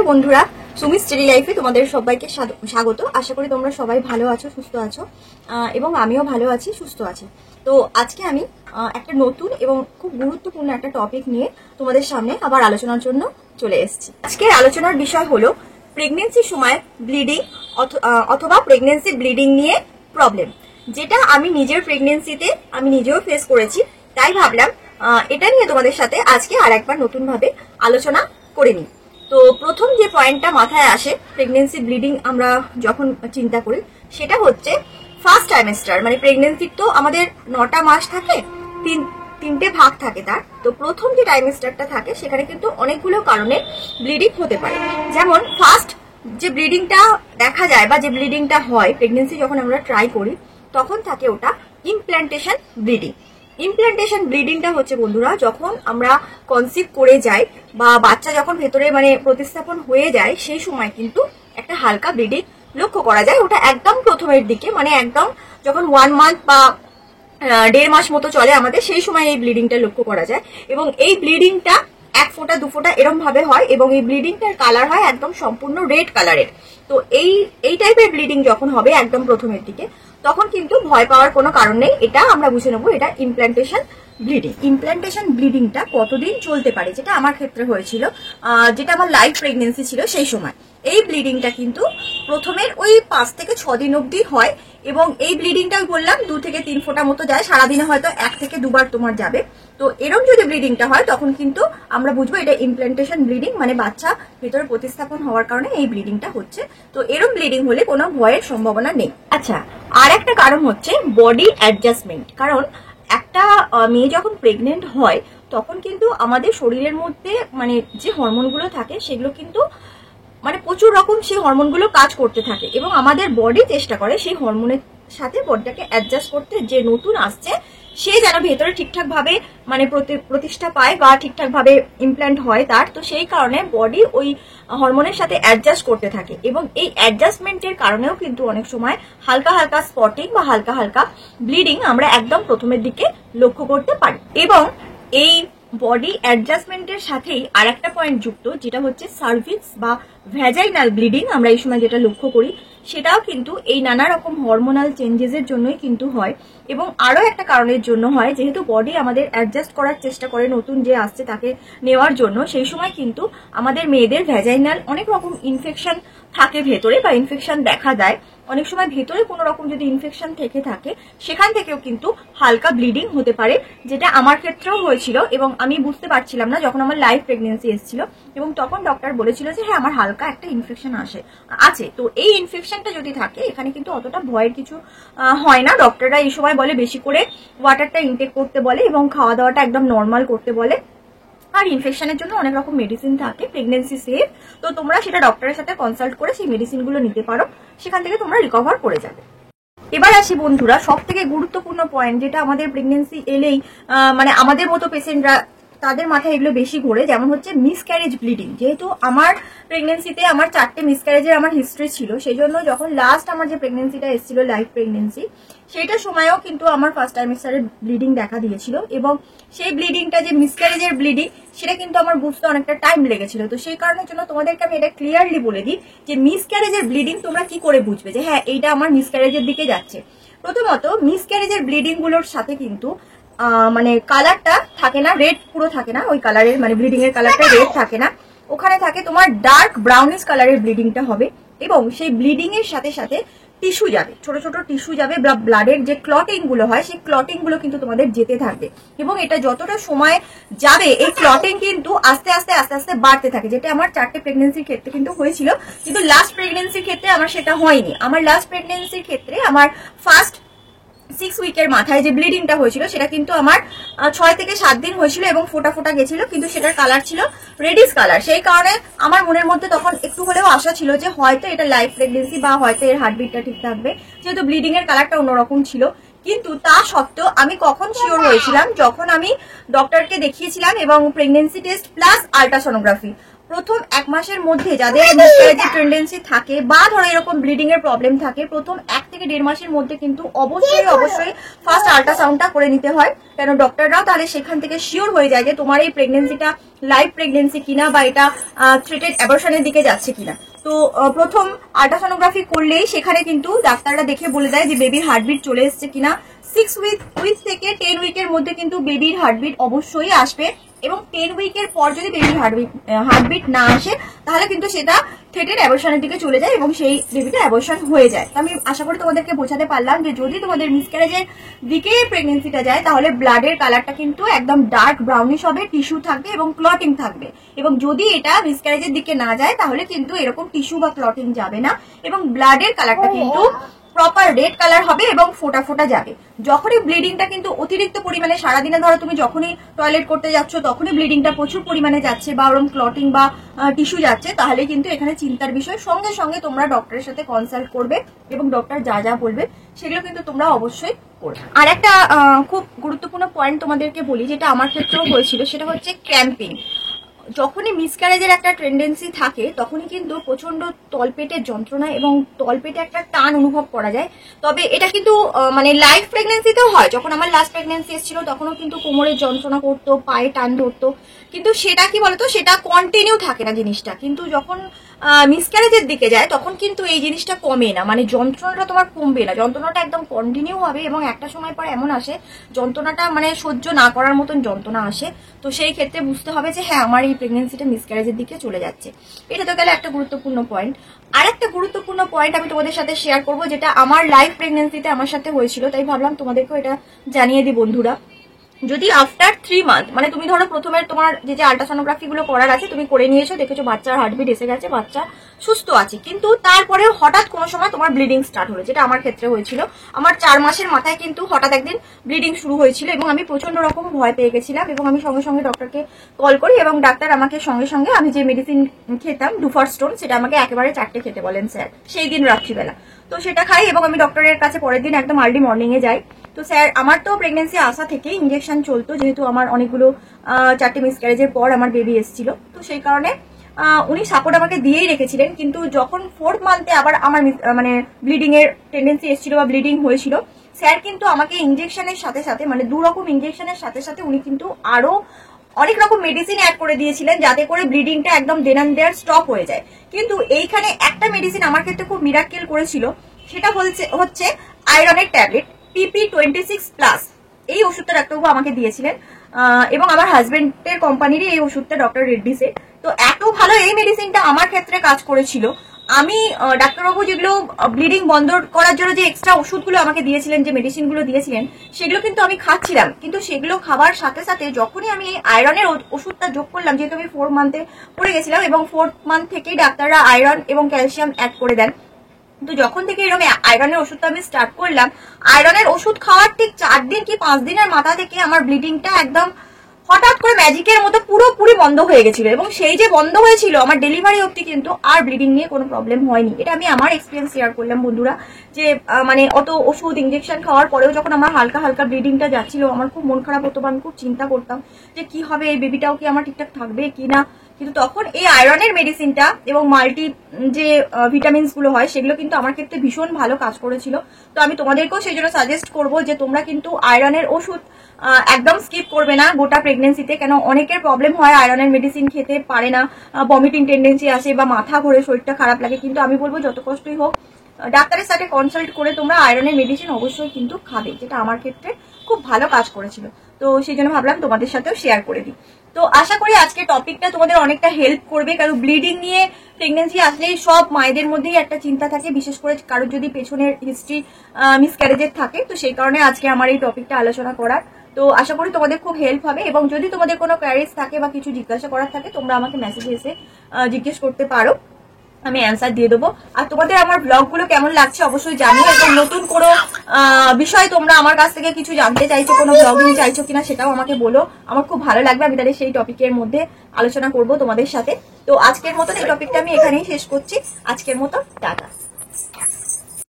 বন্ধুরা, সুমি স্টাডি লাইফে তোমাদের সবাইকে স্বাগত। আশা করি তোমরা সবাই ভালো আছো, সুস্থ আছো এবং আমিও ভালো আছি, সুস্থ আছি। তো আজকে আমি একটা নতুন এবং খুব গুরুত্বপূর্ণ একটা টপিক নিয়ে তোমাদের সামনে আবার আলোচনার জন্য চলে এসেছি। আজকের আলোচনার বিষয় হলো প্রেগনেন্সির সময় ব্লিডিং অথবা প্রেগনেন্সি ব্লিডিং নিয়ে প্রবলেম, যেটা আমি নিজের প্রেগনেন্সিতে আমি নিজেও ফেস করেছি। তাই ভাবলাম এটা নিয়ে তোমাদের সাথে আজকে আর একবার নতুন ভাবে আলোচনা করে নিই। তো প্রথম যে পয়েন্টটা মাথায় আসে প্রেগনেন্সি ব্লিডিং আমরা যখন চিন্তা করি, সেটা হচ্ছে ফার্স্ট ট্রাইমেস্টার। মানে প্রেগনেন্সির তো আমাদের 9টা মাস থাকে, তিনটে ভাগ থাকে তার। তো প্রথম যে ট্রাইমেস্টারটা থাকে সেখানে কিন্তু অনেকগুলো কারণে ব্লিডিং হতে পারে। যেমন ফার্স্ট যে ব্লিডিংটা দেখা যায় বা যে ব্লিডিংটা হয় প্রেগনেন্সি যখন আমরা ট্রাই করি, তখন থাকে ওটা ইমপ্ল্যান্টেশন ব্লিডিং। ইমপ্ল্যান্টেশন ব্লিডিংটা হচ্ছে বন্ধুরা, যখন আমরা কনসিভ করে যাই বা বাচ্চা যখন ভেতরে মানে প্রতিস্থাপন হয়ে যায়, সেই সময় কিন্তু একটা হালকা ব্লিডিং লক্ষ্য করা যায়। ওটা একদম প্রথমের দিকে, মানে একদম যখন 1 মান্থ বা 1.5 মাস মতো চলে আমাদের, সেই সময় এই ব্লিডিংটা লক্ষ্য করা যায়। এবং এই ব্লিডিংটা 1 ফোঁটা 2 ফোঁটা এরম ভাবে হয় এবং এই ব্লিডিংটার কালার হয় একদম সম্পূর্ণ রেড কালারের। তো এই টাইপের ব্লিডিং যখন হবে একদম প্রথমের দিকে, তখন কিন্তু ভয় পাওয়ার কোনো কারণ নেই। এটা আমরা বুঝে নেবো এটা ইমপ্ল্যান্টেশন ব্লিডিং। ইমপ্ল্যান্টেশন ব্লিডিংটা কতদিন চলতে পারে, যেটা আমার ক্ষেত্রে হয়েছিল, যেটা আমার লাইভ প্রেগনেন্সি ছিল সেই সময়। এই ব্লিডিংটা কিন্তু প্রথমের ওই 5 থেকে 6 দিন অবধি হয় এবং এই ব্লিডিংটা বললাম 2 থেকে 3 ফোঁটা মতো যায়, সারাদিনে হয়তো 1 থেকে 2 বার তোমার যাবে। তো এরকম যদি ব্লিডিংটা হয় তখন কিন্তু আমরা বুঝবো এটা ইমপ্ল্যান্টেশন ব্লিডিং, মানে বাচ্চা ভেতরে প্রতিস্থাপন হওয়ার কারণে এই ব্লিডিংটা হচ্ছে। তো এরকম ব্লিডিং হলে কোনো ভয়ের সম্ভাবনা নেই। আচ্ছা, আর একটা কারণ হচ্ছে বডি অ্যাডজাস্টমেন্ট। কারণ একটা মেয়ে যখন প্রেগনেন্ট হয় তখন কিন্তু আমাদের শরীরের মধ্যে মানে যে হরমোনগুলো থাকে সেগুলো কিন্তু মানে প্রচুর রকম সেই হরমোনগুলো কাজ করতে থাকে এবং আমাদের বডি চেষ্টা করে সেই হরমোনের সাথে বডিটাকে অ্যাডজাস্ট করতে, যে নতুন আসছে সে যেন ভেতরে ঠিকঠাক ভাবে মানে প্রতিষ্ঠা পায় বা ঠিকঠাক ভাবে ইমপ্ল্যান্ট হয় তার। তো সেই কারণে বডি ওই হরমোনের সাথে অ্যাডজাস্ট করতে থাকে এবং এই অ্যাডজাস্টমেন্টের কারণেও কিন্তু অনেক সময় হালকা হালকা স্পটিং বা হালকা হালকা ব্লিডিং আমরা একদম প্রথমের দিকে লক্ষ্য করতে পারি। এবং এই বডি অ্যাডজাস্টমেন্টের সাথেই আর একটা পয়েন্ট যুক্ত, যেটা হচ্ছে সার্ভিক্স বা ভ্যাজাইনাল ব্লিডিং। আমরা এই সময় যেটা লক্ষ্য করি সেটাও কিন্তু এই নানা রকম হরমোনাল চেঞ্জেসের জন্যই কিন্তু হয়। এবং আরো একটা কারণের জন্য হয়, যেহেতু বডি আমাদের অ্যাডজাস্ট করার চেষ্টা করে নতুন যে আসছে তাকে নেওয়ার জন্য, সেই সময় কিন্তু আমাদের মেয়েদের ভ্যাজাইনাল অনেক রকম ইনফেকশন থাকে ভেতরে বা ইনফেকশন দেখা যায়। অনেক সময় ভেতরে কোনো রকম যদি ইনফেকশন থেকে থাকে সেখান থেকেও কিন্তু হালকা ব্লিডিং হতে পারে, যেটা আমার ক্ষেত্রেও হয়েছিল এবং আমি বুঝতে পারছিলাম না যখন আমার লাইভ প্রেগনেন্সি এসেছিল। এবং তখন ডক্টর বলেছিল যে হ্যাঁ আমার হালকা একটা ইনফেকশন আছে। তো এই ইনফেকশনটা যদি থাকে এখানে কিন্তু অতটা ভয়ের কিছু হয় না। ডক্টররা এই সময় বলে বেশি করে ওয়াটারটা ইনটেক করতে বলে এবং খাওয়া দাওয়াটা একদম নর্মাল করতে বলে। আর ইনফেকশনের জন্য অনেক রকম মেডিসিন থাকে, প্রেগনেন্সি সেফ। তো তোমরা সেটা ডক্টরের সাথে কনসাল্ট করে সেই মেডিসিনগুলো নিতে পারো, সেখান থেকে তোমরা রিকভার করে যাবে। এবার আসি বন্ধুরা সব থেকে গুরুত্বপূর্ণ পয়েন্ট, যেটা আমাদের প্রেগনেন্সি এলেই মানে আমাদের মতো পেশেন্টরা তাদের মাথায় এগুলো বেশি ঘোরে, যেমন হচ্ছে মিসক্যারেজ ব্লিডিং। যেহেতু আমার প্রেগনেন্সিতে আমার 4টে মিসক্যারেজের আমার হিস্ট্রি ছিল, সেই জন্য যখন লাস্ট আমার যে প্রেগনেন্সিটা এসেছিল লাইভ প্রেগনেন্সি, সেইটার সময়ও কিন্তু আমার ফার্স্ট ট্রাইমেস্টারে ব্লিডিং দেখা দিয়েছিল এবং সেই ব্লিডিংটা যে মিসক্যারেজের ব্লিডিং সেটা কিন্তু আমার বুঝতে অনেকটা টাইম লেগেছিল। তো সেই কারণের জন্য তোমাদেরকে আমি এটা ক্লিয়ারলি বলে দিই যে মিসক্যারেজের ব্লিডিং তোমরা কি করে বুঝবে যে হ্যাঁ এইটা আমার মিসক্যারেজের দিকে যাচ্ছে। প্রথমত মিসক্যারেজের ব্লিডিং গুলোর সাথে কিন্তু মানে কালারটা থাকে না, রেড পুরো থাকে না, ওই কালারের মানে ব্লিডিং এর কালারটা রেড থাকে না, ওখানে থাকে তোমার ডার্ক ব্রাউনিশ কালারের ব্লিডিংটা হবে। এবং সেই ব্লিডিং এর সাথে সাথে টিস্যু যাবে, ছোট ছোট টিস্যু যাবে, ব্লাডের যে ক্লটিং গুলো হয় সেই ক্লটিং গুলো কিন্তু তোমাদের যেতে থাকবে এবং এটা যতটা সময় যাবে এই ক্লটিং কিন্তু আস্তে আস্তে আস্তে আস্তে বাড়তে থাকে, যেটা আমার 4টে প্রেগনেন্সির ক্ষেত্রে কিন্তু হয়েছিল। কিন্তু লাস্ট প্রেগনেন্সির ক্ষেত্রে আমার সেটা হয়নি। আমার লাস্ট প্রেগনেন্সির ক্ষেত্রে আমার ফার্স্ট 6 উইকের মাথায় যে ব্লিডিংটা হয়েছিল সেটা কিন্তু আমার 6 থেকে 7 দিন হয়েছিল এবং ফোটা ফোটা গেছিল, কিন্তু সেটার কালার ছিল রেডিশ কালার। সেই কারণে আমার মনের মধ্যে তখন একটু হলেও আশা ছিল যে হয়তো এটা লাইভ প্রেগনেন্সি বা হয়তো এর হার্টবিটটা ঠিক থাকবে, যেহেতু ব্লিডিং এর কালারটা অন্যরকম ছিল। কিন্তু তা সত্ত্বেও আমি কখন শিওর হয়েছিলাম, যখন আমি ডক্টরকে দেখিয়েছিলাম এবং প্রেগনেন্সি টেস্ট প্লাস আল্ট্রাসোনোগ্রাফি প্রথম 1 মাসের মধ্যে যাদের মিসক্যারেজের টেন্ডেন্সি থাকে বা ধরো এরকম ব্লিডিং এর প্রবলেম থাকে, প্রথম 1 থেকে 1.5 মাসের মধ্যে কিন্তু অবশ্যই ফার্স্ট আল্ট্রাসাউন্ডটা করে নিতে হয়। কেন ডক্টররাও তাহলে সেখান থেকে শিওর হয়ে যায় যে তোমার এই প্রেগনেন্সিটা লাইভ প্রেগনেন্সি কিনা বা এটা থ্রেটেড অ্যাবর্শনের দিকে যাচ্ছে কিনা। তো প্রথম আল্ট্রাসোনোগ্রাফি করলেই সেখানে কিন্তু ডাক্তাররা দেখে বলে দেয় যে বেবির হার্টবিট চলে এসছে কিনা। 6 উইক থেকে 10 উইকের মধ্যে কিন্তু বেবির হার্টবিট অবশ্যই আসবে, এবং 10 উইকের পর যদি বেবির হার্টবিট না আসে তাহলে কিন্তু সেটা থ্রেটেড অ্যাবর্শনের দিকে চলে যায় এবং সেই বেবিটা অ্যাবর্শন হয়ে যায়। আমি আশা করি তোমাদেরকে বোঝাতে পারলাম যে যদি তোমাদের মিসক্যারেজের দিকে প্রেগনেন্সিটা যায় তাহলে ব্লাডের কালারটা কিন্তু একদম ডার্ক ব্রাউনিশ হবে, টিস্যু থাকবে এবং ক্লটিং থাকবে। এবং যদি এটা মিসক্যারেজের দিকে না যায় তাহলে কিন্তু এরকম টিস্যু বা ক্লটিং যাবে না এবং ব্লাডের কালারটা কিন্তু প্রপার রেড কালার হবে এবং ফোটা ফোটা যাবে। যখনই ব্লিডিংটা কিন্তু অতিরিক্ত পরিমাণে সারাদিনে ধরো তুমি যখনই টয়লেট করতে যাচ্ছ তখনই ব্লিডিংটা প্রচুর পরিমাণে যাচ্ছে বা ওরকম ক্লটিং বা টিস্যু যাচ্ছে, তাহলে কিন্তু এখানে চিন্তার বিষয়। সঙ্গে সঙ্গে তোমরা ডক্টরের সাথে কনসাল্ট করবে এবং ডক্টর যা যা বলবে সেগুলো কিন্তু তোমরা অবশ্যই করবে। আর একটা খুব গুরুত্বপূর্ণ পয়েন্ট তোমাদেরকে বলি, যেটা আমার ক্ষেত্রেও হয়েছিল, সেটা হচ্ছে ক্র্যাম্পিং। যখনই মিসক্যারেজের একটা টেন্ডেন্সি থাকে তখনই কিন্তু প্রচন্ড তলপেটের যন্ত্রণা এবং তলপেটে একটা টান অনুভব করা যায়। তবে এটা কিন্তু মানে লাইভ প্রেগনেন্সিতেও হয়। যখন আমার লাস্ট প্রেগনেন্সি এসেছিল তখনও কিন্তু কোমরের যন্ত্রণা করতো, পায়ে টান ধরতো, কিন্তু সেটা কি বলতো, সেটা কন্টিনিউ থাকে না জিনিসটা। কিন্তু যখন মিসক্যারেজের দিকে যায় তখন কিন্তু এই জিনিসটা কমে না, মানে যন্ত্রণাটা তোমার কমবে না, যন্ত্রণাটা একদম কন্টিনিউ হবে এবং একটা সময় পর এমন আসে যন্ত্রণাটা মানে সহ্য না করার মতন যন্ত্রণা আসে। তো সেই ক্ষেত্রে বুঝতে হবে যে হ্যাঁ আমার এই প্রেগনেন্সিটা মিসক্যারেজের দিকে চলে যাচ্ছে। এটা তো গেলে একটা গুরুত্বপূর্ণ পয়েন্ট। আর একটা গুরুত্বপূর্ণ পয়েন্ট আমি তোমাদের সাথে শেয়ার করবো, যেটা আমার লাইভ প্রেগনেন্সিতে আমার সাথে হয়েছিল, তাই ভাবলাম তোমাদেরকেও এটা জানিয়ে দিই বন্ধুরা। যদি আফটার 3 মান্থ, মানে তুমি ধরো প্রথমে তোমার যে আল্ট্রাসোনোগ্রাফি গুলো করার আছে তুমি করে নিয়েছো, দেখেছো বাচ্চার হার্টবিট এসে গেছে, বাচ্চা সুস্থ আছে, কিন্তু তারপরেও হঠাৎ কোনো সময় তোমার ব্লিডিং স্টার্ট হলো, যেটা আমার ক্ষেত্রে হয়েছিল। আমার 4 মাসের মাথায় কিন্তু হঠাৎ একদিন ব্লিডিং শুরু হয়েছিল এবং আমি প্রচন্ড রকম ভয় পেয়ে গেছিলাম এবং আমি সঙ্গে সঙ্গে ডক্টরকে কল করি এবং ডাক্তার আমাকে সঙ্গে সঙ্গে আমি যে মেডিসিন খেতাম ডুফারস্টোন, সেটা আমাকে একেবারে 4টে খেতে বলেন স্যার সেই দিন রাত্রিবেলা। তো সেটা খাই এবং আমি ডক্টরের কাছে পরের দিন একদম আর্লি মর্নিং এ যাই। তো স্যার আমার তো প্রেগনেন্সি আসা থেকে ইঞ্জেকশন চলতো, যেহেতু আমার অনেকগুলো 4টে মিসক্যারেজের পর আমার বেবি এসেছিল, তো সেই কারণে উনি সাপোর্ট আমাকে দিয়েই রেখেছিলেন। কিন্তু যখন 4th মান্থে আবার আমার মানে ব্লিডিং এর টেন্ডেন্সি এসেছিল বা ব্লিডিং হয়েছিল, স্যার কিন্তু আমাকে ইঞ্জেকশনের সাথে সাথে মানে 2 রকম ইঞ্জেকশনের সাথে সাথে উনি কিন্তু আরো অনেক রকম মেডিসিন অ্যাড করে দিয়েছিলেন যাতে করে ব্লিডিংটা একদম দেন অ্যান্ড দেয়ার স্টপ হয়ে যায়। কিন্তু এইখানে একটা মেডিসিন আমার ক্ষেত্রে খুব মিরাকেল করেছিল, সেটা হচ্ছে আয়রনের ট্যাবলেট PP26+। এই ওষুধটা ডাক্তারবাবু আমাকে দিয়েছিলেন এবং আমার হাজবেন্ডের কোম্পানিরই এই ওষুধটা, ডক্টর রেড্ডিসের। তো এত ভালো এই মেডিসিনটা আমার ক্ষেত্রে কাজ করেছিল। আমি ডাক্তারবাবু যেগুলো ব্লিডিং বন্ধ করার জন্য যে এক্সট্রা ওষুধগুলো আমাকে দিয়েছিলেন, যে মেডিসিনগুলো দিয়েছিলেন, সেগুলো কিন্তু আমি খাচ্ছিলাম, কিন্তু সেগুলো খাবার সাথে সাথে যখনই আমি এই আয়রনের ওষুধটা যোগ করলাম, যেহেতু আমি 4 মান্থে পড়ে গেছিলাম এবং 4th মান্থ থেকেই ডাক্তাররা আয়রন এবং ক্যালসিয়াম অ্যাড করে দেন। তো যখন থেকে এরকম আয়রনের ওষুধটা আমি স্টার্ট করলাম, আয়রনের ওষুধ খাওয়ার ঠিক 4 দিন কি 5 দিনের মাথা থেকে আমার ব্লিডিংটা একদম হঠাৎ করে ম্যাজিকের মতো পুরোপুরি বন্ধ হয়ে গেছিল এবং সেই যে বন্ধ হয়েছিল আমার ডেলিভারি অবধি কিন্তু আর ব্লিডিং নিয়ে কোনো প্রবলেম হয়নি। এটা আমি আমার এক্সপিরিয়েন্স শেয়ার করলাম বন্ধুরা, যে মানে অত ওষুধ ইঞ্জেকশন খাওয়ার পরেও যখন আমার হালকা হালকা ব্লিডিংটা যাচ্ছিল আমার খুব মন খারাপ হতো, আমি খুব চিন্তা করতাম যে কি হবে, এই বেবিটাও কি আমার ঠিকঠাক থাকবে কি না। কিন্তু তখন এই আয়রনের মেডিসিনটা এবং মাল্টি যে ভিটামিনস গুলো হয় সেগুলো কিন্তু আমার ক্ষেত্রে ভীষণ ভালো কাজ করেছিল। তো আমি তোমাদেরকেও সেই জন্য সাজেস্ট করবো যে তোমরা কিন্তু আয়রনের ওষুধ একদম স্কিপ করবে না গোটা প্রেগনেন্সিতে। কেন অনেকের প্রবলেম হয় আয়রনের মেডিসিন খেতে পারে না, ভমিটিং টেন্ডেন্সি আসে বা মাথা ঘোরে, শরীরটা খারাপ লাগে। কিন্তু আমি বলবো যত কষ্টই হোক ডাক্তারের সাথে কনসাল্ট করে তোমরা আয়রনের মেডিসিন অবশ্যই কিন্তু খাবে, যেটা আমার ক্ষেত্রে খুব ভালো কাজ করেছিল। তো সেই জন্য ভাবলাম তোমাদের সাথেও শেয়ার করে দিই। তো আশা করি আজকের টপিকটা তোমাদের অনেকটা হেল্প করবে, কারণ ব্লিডিং নিয়ে প্রেগনেন্সি আসলেই সব মায়েদের মধ্যেই একটা চিন্তা থাকে, বিশেষ করে কারোর যদি পেছনের হিস্ট্রি মিসক্যারেজের থাকে। তো সেই কারণে আজকে আমার এই টপিকটা আলোচনা করার। তো আশা করি তোমাদের খুব হেল্প হবে এবং যদি তোমাদের কোনো কোয়ারিজ থাকে বা কিছু জিজ্ঞাসা করার থাকে তোমরা আমাকে মেসেজে এসে জিজ্ঞেস করতে পারো, আমি অ্যান্সার দিয়ে দেবো। আর তোমাদের আমার ব্লগগুলো কেমন লাগছে অবশ্যই জানিও এবং নতুন কোনো বিষয় তোমরা আমার কাছ থেকে কিছু জানতে চাইছো, কোনো ব্লগিং চাইছো কিনা সেটাও আমাকে বলো, আমার খুব ভালো লাগবে। আমি তাহলে সেই টপিকের মধ্যে আলোচনা করব তোমাদের সাথে। তো আজকের মতন এই টপিকটা আমি এখানেই শেষ করছি। আজকের মতো টাটা।